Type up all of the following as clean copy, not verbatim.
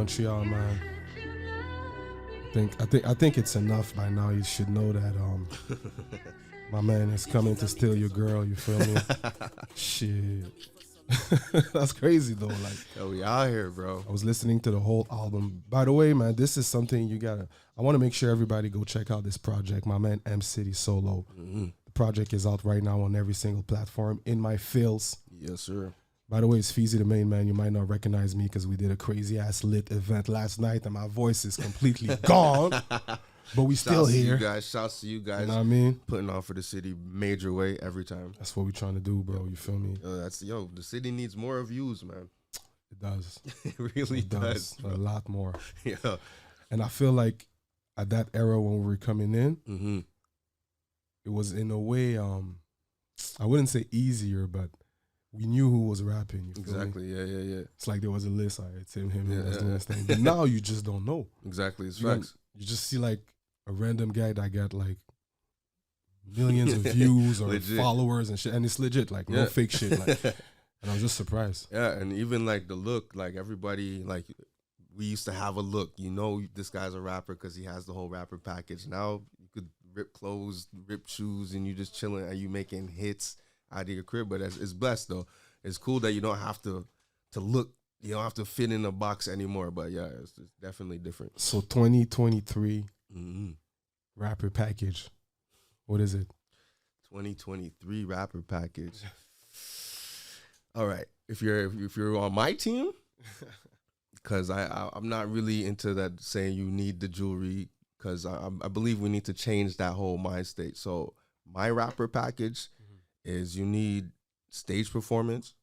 Montreal, man. I think it's enough by now. You should know that my man is coming to steal your girl. You feel me? Shit. That's crazy though. Like, Yo, we out here, bro. I was listening to the whole album. By the way, man, this is something you gotta. I want to make sure everybody go check out this project. My man M City Solo. Mm-hmm. The project is out right now on every single platform. In my feels. Yes, sir. By the way, it's Feezy the main man. You might not recognize me because we did a crazy ass lit event last night, and my voice is completely gone. But we still here. Shouts to you guys. You know what I mean? Putting on for the city major way every time. That's what we trying to do, bro. You feel me? The city needs more views, man. It does. It really does. A lot more. Yeah. And I feel like at that era when we were coming in, Mm-hmm. it was in a way, I wouldn't say easier, but we knew who was rapping. You feel Exactly. me? Yeah. It's like there was a list. It's him, that's doing Yeah. this thing. But now you just don't know. Exactly. It's You facts. You just see like a random guy that got like millions of views or Legit. followers and shit, and it's legit, like no Yeah. fake shit. Like, and I'm just surprised. Yeah, and even like the look, like everybody, like we used to have a look. You know, this guy's a rapper because he has the whole rapper package. Now you could rip clothes, rip shoes, and you just chilling and you making hits out of your crib. But it's blessed though. It's cool that you don't have to look. You don't have to fit in a box anymore. But yeah, it's definitely different. So 2023 Mm-hmm. rapper package. What is it? 2023 rapper package. All right, if you're on my team, because I'm not really into that saying you need the jewelry, because I believe we need to change that whole mind state. So my rapper package is you need stage performance,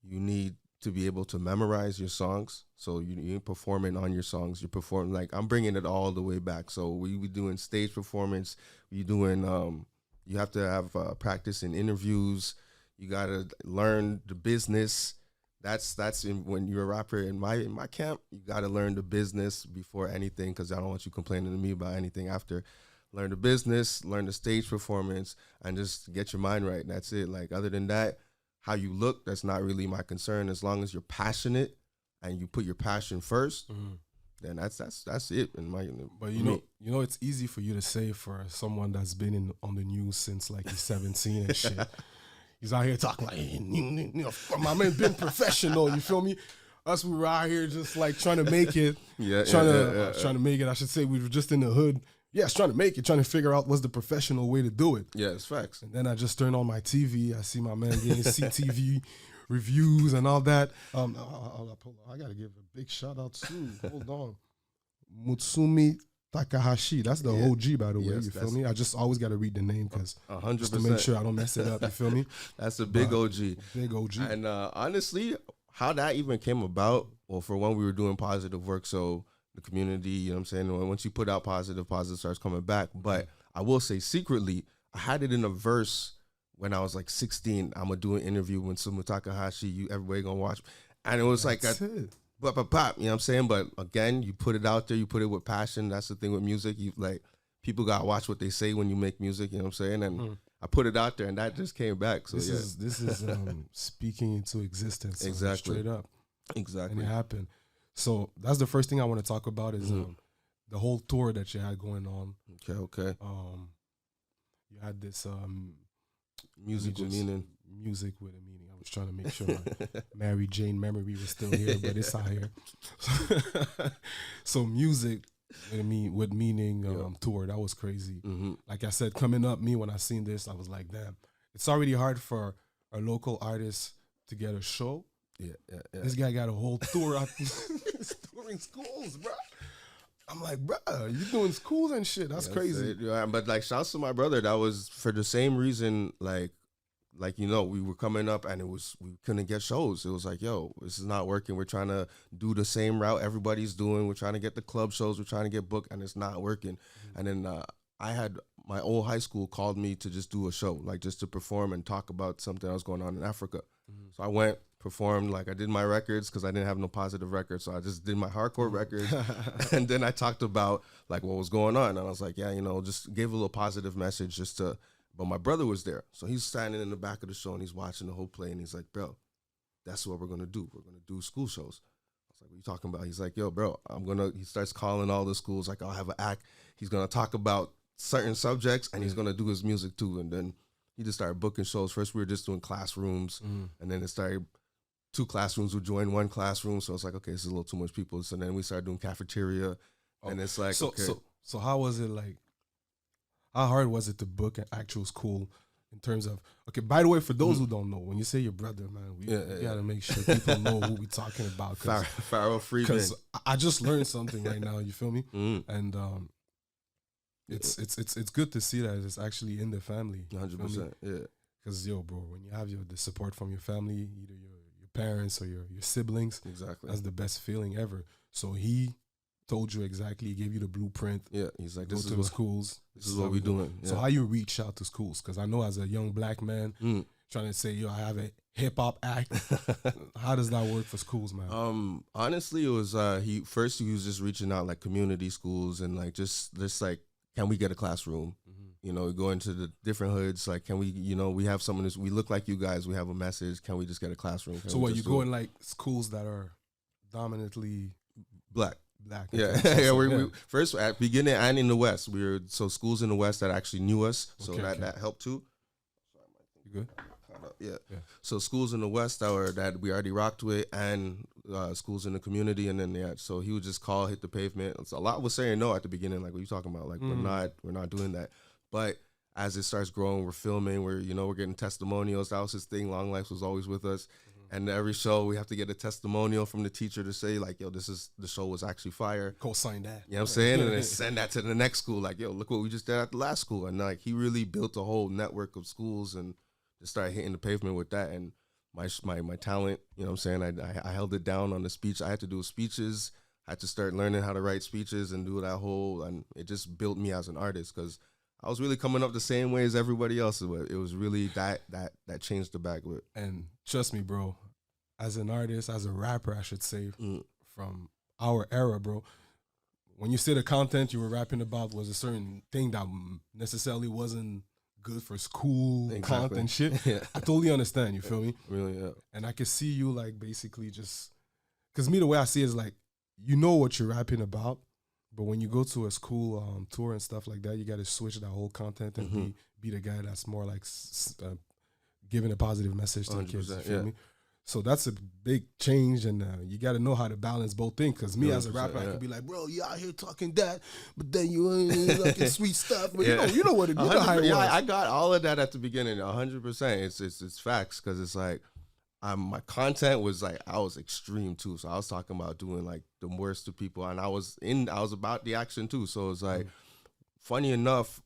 you need to be able to memorize your songs. So you ain't performing on your songs. You're performing, like, I'm bringing it all the way back. So we doing stage performance. We doing you have to have practice in interviews. You gotta learn the business. That's when you're a rapper in my camp. You gotta learn the business before anything, because I don't want you complaining to me about anything after. Learn the business, learn the stage performance, and just get your mind right. That's it. Like, other than that, how you look, that's not really my concern. As long as you're passionate and you put your passion first, then that's it. In my, but you know, it's easy for you to say for someone that's been on the news since like he's 17 and shit. He's out here talking like, you know, my man been professional. You feel me? Us, we were out here just like trying to make it. Trying to make it. I should say we were just in the hood. Yes, trying to make it, trying to figure out what's the professional way to do it. Yeah, it's facts. And then I just turned on my TV. I see my man getting CTV reviews and all that. I got to give a big shout out to, hold on, Mutsumi Takahashi. That's the OG, by the way. You feel me? I just always got to read the name because 100%. Just to make sure I don't mess it up. You feel me? That's a big OG. Big OG. And honestly, how that even came about, well, for one, we were doing positive work, so the community, you know what I'm saying? Once you put out positive starts coming back. But I will say secretly, I had it in a verse when I was like 16. I'm going to do an interview with Sumu Takahashi. Everybody going to watch. And it was pop, you know what I'm saying? But again, you put it out there, you put it with passion. That's the thing with music. You like, people got to watch what they say when you make music, you know what I'm saying? And I put it out there and that just came back. So this is speaking into existence. Exactly. Straight up. Exactly. And it happened. So that's the first thing I want to talk about is the whole tour that you had going on. Okay. You had this music with meaning. Music with a meaning. I was trying to make sure Mary Jane memory was still here, but it's out here. So music with meaning tour, that was crazy. Like I said, coming up, when I seen this, I was like, damn, it's already hard for a local artist to get a show. Yeah. This guy got a whole tour out. He's touring schools, bro. I'm like, bro, you doing schools and shit. That's crazy. Yeah, but like, shouts to my brother. That was for the same reason. Like you know, we were coming up and we couldn't get shows. It was like, yo, this is not working. We're trying to do the same route everybody's doing. We're trying to get the club shows. We're trying to get booked, and it's not working. And then I had my old high school called me to just do a show, like just to perform and talk about something that was going on in Africa. So I went, performed, like I did my records because I didn't have no positive records. So I just did my hardcore records. And then I talked about like what was going on. And I was like, yeah, you know, just gave a little positive message but my brother was there. So he's standing in the back of the show and he's watching the whole play. And he's like, bro, that's what we're going to do. We're going to do school shows. I like, what you talking about? He's like, yo, bro, he starts calling all the schools, like, I'll have an act. He's going to talk about certain subjects, and he's going to do his music too. And then he just started booking shows. First, we were just doing classrooms, and then it started 2 classrooms would join 1 classroom. So it's like, okay, this is a little too much people. So then we started doing cafeteria, and it's like, So how was it like? How hard was it to book an actual school in terms of, okay, by the way, for those who don't know, when you say your brother, man, we got to make sure people know who we talking about. Pharaoh Freeman. Because I just learned something right now, you feel me? And it's good to see that it's actually in the family. 100%, yeah. Because, yo, bro, when you have the support from your family, either your parents or your siblings, exactly, that's the best feeling ever. So he told you exactly, he gave you the blueprint. Yeah, he's like, go to the schools. This is what we're doing. Yeah. So how you reach out to schools? Because I know as a young black man trying to say, yo, I have a hip hop act. How does that work for schools, man? Honestly, it was he was just reaching out like community schools and like just like, can we get a classroom? You know, we go into the different hoods. Like, can we, we have someone that's, we look like you guys. We have a message. Can we just get a classroom? So what, you go in like schools that are dominantly black? Yeah. Yeah. We first at beginning and in the West, so schools in the West that actually knew us. So that helped too. You good? Yeah. So schools in the West that we already rocked with, and schools in the community, and then so he would just call, hit the pavement. So a lot was saying no at the beginning, like, what you talking about? Like, we're not doing that. But as it starts growing, we're filming, we're getting testimonials. That was his thing. Long Life was always with us. And every show we have to get a testimonial from the teacher to say, like, yo, the show was actually fire. Co-sign that. You know what I'm saying? And then send that to the next school. Like, yo, look what we just did at the last school. And like, he really built a whole network of schools and just started hitting the pavement with that. And my talent, you know what I'm saying? I held it down on the speech. I had to do speeches. I had to start learning how to write speeches and do that whole, and it just built me as an artist, because I was really coming up the same way as everybody else. It was really that changed the bag with. And trust me, bro, as an artist, as a rapper, I should say, from our era, bro, when you say the content you were rapping about was a certain thing that necessarily wasn't good for school content shit, I totally understand, you feel me? Really, yeah. And I can see you like basically just, because me, the way I see it is like, you know what you're rapping about, but when you go to a school tour and stuff like that, you got to switch that whole content and be the guy that's more like giving a positive message to the kids. You feel me? So that's a big change, and you got to know how to balance both things. Because me as a rapper, I could be like, bro, you out here talking that, but then you ain't looking sweet stuff. But you know what it, you know how it was. I got all of that at the beginning, 100%. It's facts, because it's like, my content was like, I was extreme too. So I was talking about doing like the worst to people, and I was about the action too. So it's like, funny enough,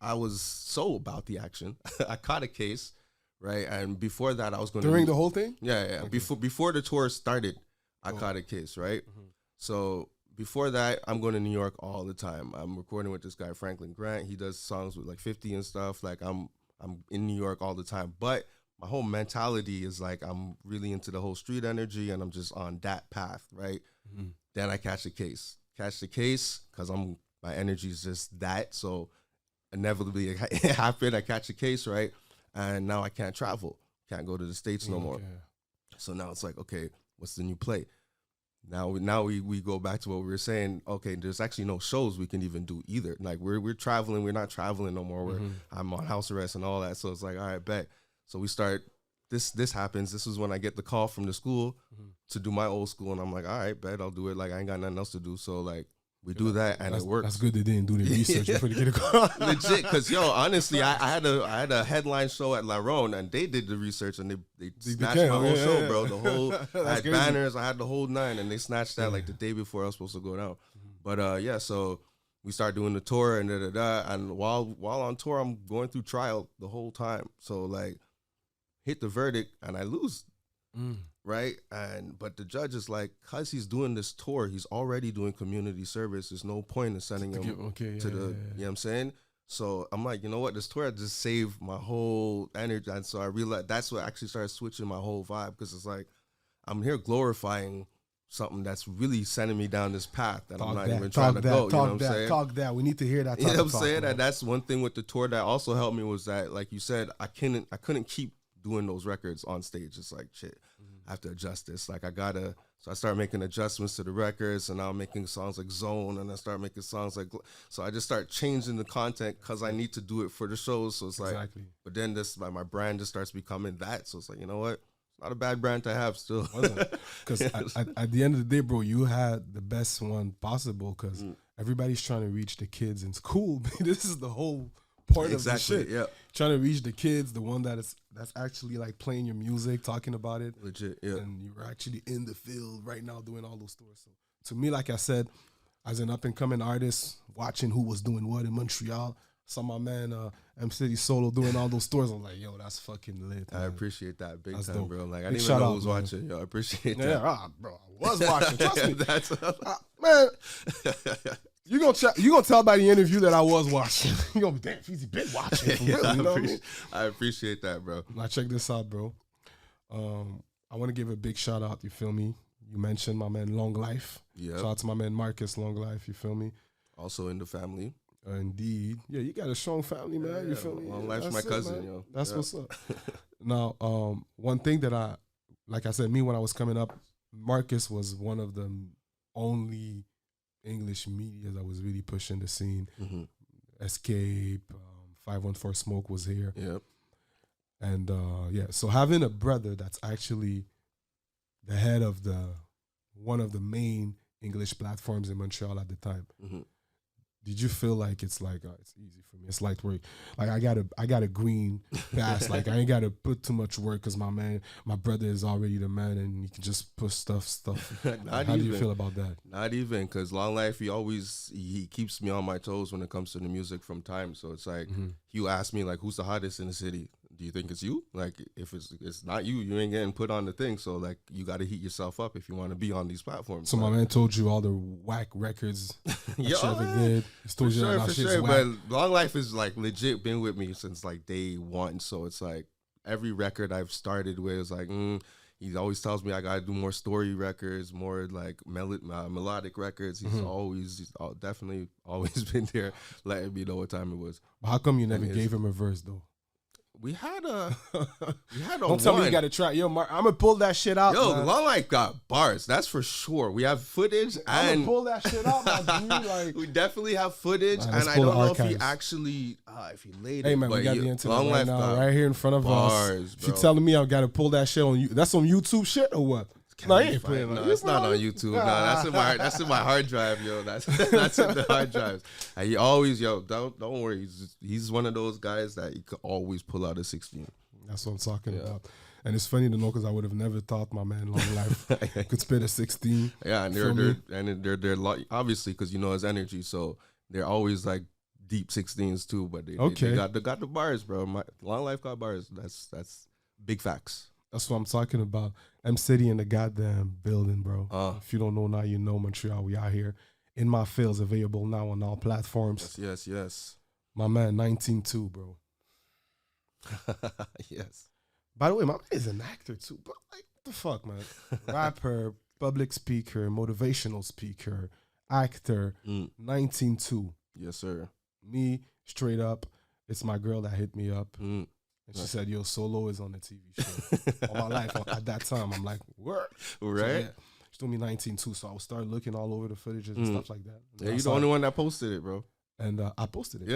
I was so about the action. I caught a case, right? And before that, I was going during the whole thing. Yeah. Okay. Before the tour started, I caught a case, right? So before that, I'm going to New York all the time. I'm recording with this guy Franklin Grant. He does songs with like 50 and stuff. Like I'm in New York all the time, but my whole mentality is like, I'm really into the whole street energy, and I'm just on that path, right? Then I catch the case because my energy is just that. So inevitably it happened. I catch the case, right? And now I can't travel, can't go to the States no more. So now it's like, okay, what's the new play? Now we go back to what we were saying. Okay, there's actually no shows we can even do either. Like we're traveling, we're not traveling no more. I'm on house arrest and all that. So it's like, all right, bet. So we start, this happens. This is when I get the call from the school to do my old school. And I'm like, all right, bet I'll do it. Like, I ain't got nothing else to do. So like, we do that, and it works. That's good they didn't do the research before they get a call. Legit, because honestly, I had a headline show at La Ronde, and they did the research, and they snatched my whole show, bro. The whole, I had banners, I had the whole 9, and they snatched that like the day before I was supposed to go down. But so we start doing the tour and and while on tour, I'm going through trial the whole time. So like, hit the verdict, and I lose. Right? But the judge is like, because he's doing this tour, he's already doing community service. There's no point in sending him to the, you know what I'm saying? So I'm like, you know what? This tour just saved my whole energy. And so I realized that's what actually started switching my whole vibe, because it's like, I'm here glorifying something that's really sending me down this path that I'm not even trying to go. You know what I'm saying? Talk that. We need to hear that. You know what I'm saying? And that's one thing with the tour that also helped me, was that, like you said, I couldn't keep doing those records on stage. It's like, shit, I have to adjust this. Like, so So I started making adjustments to the records, and now I'm making songs like Zone, and I start making songs like. So I just start changing the content because I need to do it for the shows. So it's like, but then this my brand just starts becoming that. So it's like, you know what? Not a bad brand to have still. Because at the end of the day, bro, you had the best one possible because everybody's trying to reach the kids in school. This is the whole point of the shit. Yeah, trying to reach the kids, the one that's actually like playing your music, talking about it. Legit, yeah. And you're actually in the field right now doing all those tours. So to me, like I said, as an up and coming artist, watching who was doing what in Montreal, saw my man M City Solo doing all those stores. I'm like, yo, that's fucking lit. Man. I appreciate that big that's time, dope. bro. Like I Big didn't even know out, who was man. watching. Yo, I appreciate that. Yeah, bro, I was watching. Trust me, That's man. You gonna tell by the interview that I was watching. You gonna be damn, he's been watching. For real, you know what I mean? I appreciate that, bro. Now check this out, bro. I want to give a big shout out. You feel me? You mentioned my man Long Life. Yeah. Shout out to my man Marcus Long Life. You feel me? Also in the family. Indeed. Yeah, you got a strong family, man. Yeah, you feel me? Long Life's That's my it, cousin, man. yo. That's what's up. Now, one thing that like I said, me when I was coming up, Marcus was one of the only English media that was really pushing the scene. Mm-hmm. Escape, 514 Smoke was here. Yep. And so having a brother that's actually the head of one of the main English platforms in Montreal at the time, did you feel like it's like it's easy for me? It's light work. Like I got a green pass. Like I ain't got to put too much work because my brother is already the man, and you can just push stuff. How do you feel about that? Not even, because Long Life, he keeps me on my toes when it comes to the music from time. So it's like you ask me like, who's the hottest in the city? Do you think it's you? Like if it's not you, you ain't getting put on the thing. So like you got to heat yourself up if you want to be on these platforms. So my man told you all the whack records that you ever did. He told you that shit's whack. But Long Life is like legit been with me since like day one. So it's like every record I've started with is like, he always tells me I got to do more story records, more like melodic records. He's definitely always been there letting me know what time it was. But how come you never gave him a verse though? We had a Don't tell me you got to try. Yo, Mark, I'm going to pull that shit out, Yo, man. Long Life got bars. That's for sure. We have footage. I'm going to pull that shit out, my dude. Like, we definitely have footage. Man, and I don't know if he actually, if he laid it. Hey, man, we got the internet Long right Life now, right here in front of bars, us. bro. If you telling me I got to pull that shit on you, that's some YouTube shit or what? No, he ain't playing. No, it's not on YouTube. No, that's in my hard drive, yo. That's in the hard drives. And he always, don't worry. He's one of those guys that he could always pull out a 16. That's what I'm talking about. And it's funny to know because I would have never thought my man Long Life could spit a 16. Yeah, and they're obviously because you know his energy, so they're always like deep 16s too. But they got the bars, bro. Long Life got bars. That's big facts. That's what I'm talking about. M City in the goddamn building, bro. If you don't know now, you know Montreal. We out here. In My Fields available now on all platforms. Yes. My man 19-2, bro. Yes. By the way, my man is an actor too. But like, what the fuck, man? Rapper, public speaker, motivational speaker, actor. 19-2. Yes, sir. Me, straight up. It's my girl that hit me up. And she said, yo, Solo is on the TV show. All my life, at that time, I'm like, what? Right. So, yeah, she told me 19-2, so I would start looking all over the footages and stuff like that. Yeah, you're the only one that posted it, bro. And I posted it.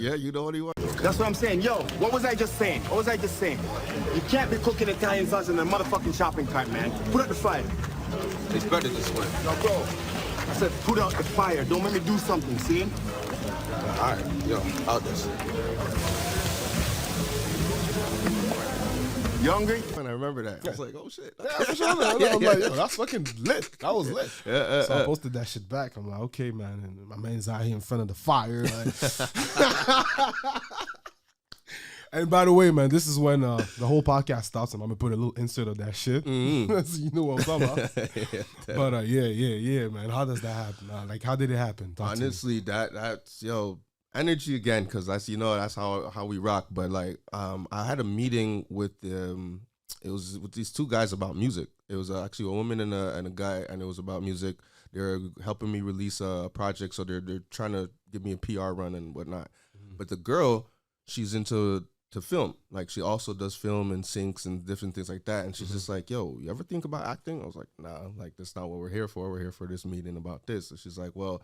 Yeah, you the only one. That's what I'm saying. Yo, what was I just saying? You can't be cooking Italian sauce in a motherfucking shopping cart, man. Put out the fire. It's better this way. Yo, bro. I said put out the fire. Don't make me do something, see? All right, yo, out this. You hungry? And I remember that. I was like, oh shit. Yeah, for sure. I'm like, yo, that's fucking lit. That was lit. So I posted that shit back. I'm like, okay, man. And my man's out here in front of the fire. Like. And by the way, man, this is when the whole podcast stops, and I'm gonna put a little insert of that shit. So you know what I'm talking about. But yeah, man. How does that happen? Like, how did it happen? Honestly, that's energy again, because that's how we rock. But like, I had a meeting with it was with these two guys about music. It was actually a woman and a guy, and it was about music. They're helping me release a project, so they're trying to give me a PR run and whatnot. But the girl, she's into to film. Like she also does film and syncs and different things like that. And she's just like, yo, you ever think about acting? I was like, nah, like that's not what we're here for. We're here for this meeting about this. And she's like, well,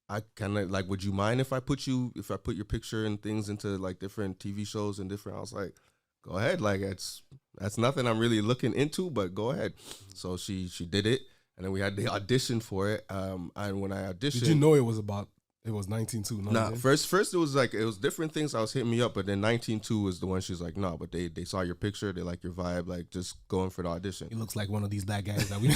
I kind of like, would you mind if I put your picture and things into like different TV shows and different? I was like, go ahead. Like that's nothing I'm really looking into, but go ahead. So she did it. And then we had the audition for it. And when I auditioned, did you know it was 19.2? Nah, first it was like, it was different things. I was hitting me up, but then 19.2 was the one she's like, no, but they saw your picture, they like your vibe, like just going for the audition. He looks like one of these black guys that we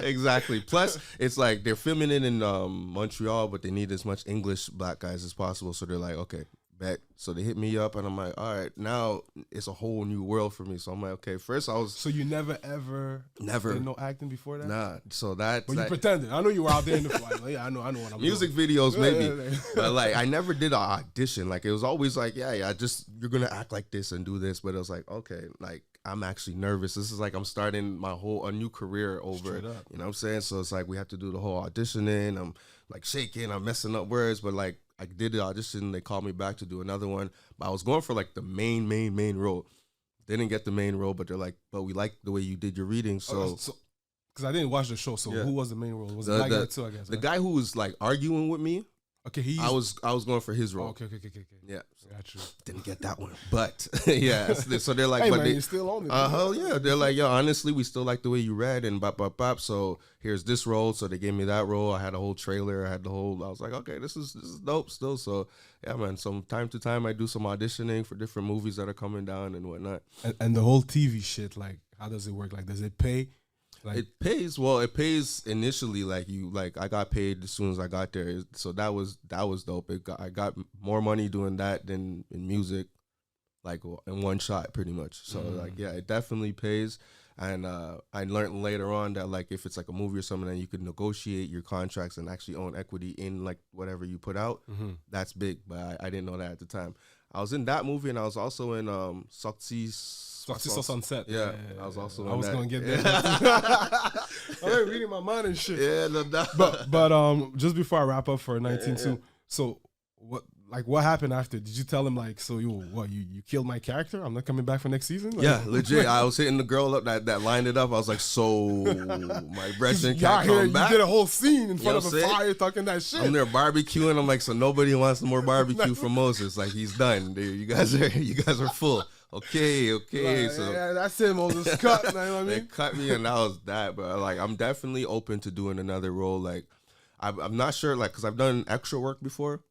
Exactly. Plus, it's like they're filming it in Montreal, but they need as much English black guys as possible. So they're like, okay, bet. So they hit me up, and I'm like, all right, now it's a whole new world for me. So I'm like, okay, first I was. So you never did no acting before that? Nah. So that. But you pretended. I know you were out there in the fight. Like, yeah, I know what I'm music doing. videos maybe, but like I never did an audition. Like it was always like, yeah, just you're gonna act like this and do this. But it was like, okay, like I'm actually nervous. This is like I'm starting a new career over. You know what I'm saying? So it's like we have to do the whole auditioning. I'm like shaking. I'm messing up words, but like. I did the audition. They called me back to do another one. But I was going for like the main role. Didn't get the main role, but they're like, but we like the way you did your reading. So, because I didn't watch the show. So who was the main role? Was it black guy too, I guess? The guy who was like arguing with me. Okay, I was going for his role. Okay. Yeah, got you. Didn't get that one, but yeah. So they're like, hey, but man, they, you're still on it. Yeah. They're like, yo, honestly, we still like the way you read and bop. So here's this role. So they gave me that role. I had a whole trailer. I was like, okay, this is dope still. So yeah, man. From time to time, I do some auditioning for different movies that are coming down and whatnot. And the whole TV shit, like, how does it work? Like, does it pay? Like, it pays. Well, it pays initially. Like I got paid as soon as I got there. So that was dope. I got more money doing that than in music, like in one shot, pretty much. So like, yeah, it definitely pays. And I learned later on that like if it's like a movie or something, then you could negotiate your contracts and actually own equity in like whatever you put out. That's big, but I didn't know that at the time. I was in that movie, and I was also in Success Sunset. Yeah, I was also. I was that. gonna get there. I'm reading my mind and shit. Yeah, no. But just before I wrap up for 19.2, so what happened after? Did you tell him like, so you killed my character? I'm not coming back for next season? Like, yeah, legit. I was hitting the girl up that lined it up. I was like, so my brethren can't come back. You did a whole scene in front of a fire talking that shit. I'm there barbecuing. I'm like, so nobody wants more barbecue from Moses. Like he's done. Dude, you guys are full. Okay. Like, So yeah, that's it, Moses. Cut. You know what I mean? They cut me, and that was that. But like, I'm definitely open to doing another role. Like, I'm not sure, like, because I've done extra work before.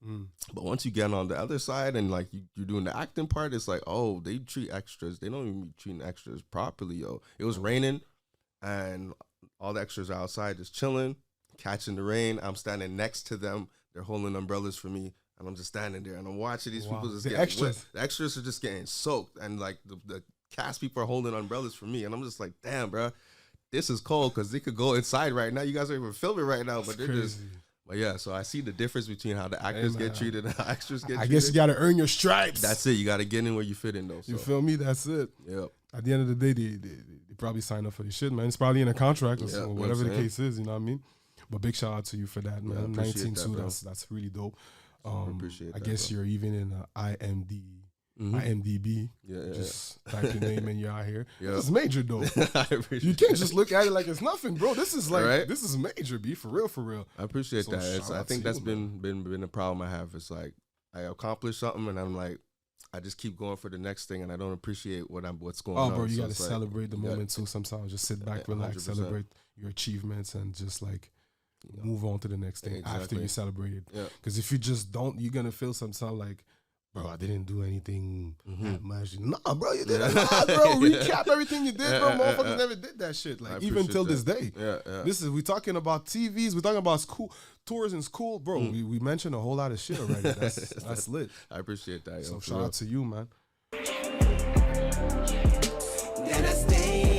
But once you get on the other side and like you're doing the acting part, it's like, oh, they treat extras. They don't even be treating extras properly, yo. It was raining, and all the extras are outside just chilling, catching the rain. I'm standing next to them. They're holding umbrellas for me. And I'm just standing there, and I'm watching these people just get wet. The extras are just getting soaked, and like the cast people are holding umbrellas for me, and I'm just like, damn, bro, this is cold because they could go inside right now. You guys are even filming right now, but they're just. But yeah, so I see the difference between how the actors get treated and how extras get treated. I guess you got to earn your stripes. That's it. You got to get in where you fit in, though. So. You feel me? That's it. Yep. At the end of the day, they probably sign up for the shit, man. It's probably in a contract or whatever the case is. You know what I mean? But big shout out to you for that, man. 19.2. That's really dope. Appreciate that, I guess you're even in IMDb. Yeah. Just type your name and you're out here. Yep. This is major, though. You can't just look at it like it's nothing, bro. This is like This is major, B. For real. I appreciate that. I think that's been a problem I have. It's like I accomplish something and I'm like, I just keep going for the next thing and I don't appreciate what's going on. Oh, bro, you got to celebrate the moment too. Sometimes just sit back, relax, 100%. Celebrate your achievements, and just like. Move on to the next thing after you celebrate it. Because if you just don't, you're gonna feel sometimes like, bro, I didn't do anything that much. Nah, bro, you did a lot, bro. Recap everything you did, bro. Motherfuckers never did that shit. Like even till this day. We talking about TVs. We're talking about school tours in school, bro. We mentioned a whole lot of shit already. That's lit. I appreciate that. So shout out to you, man. Then I stay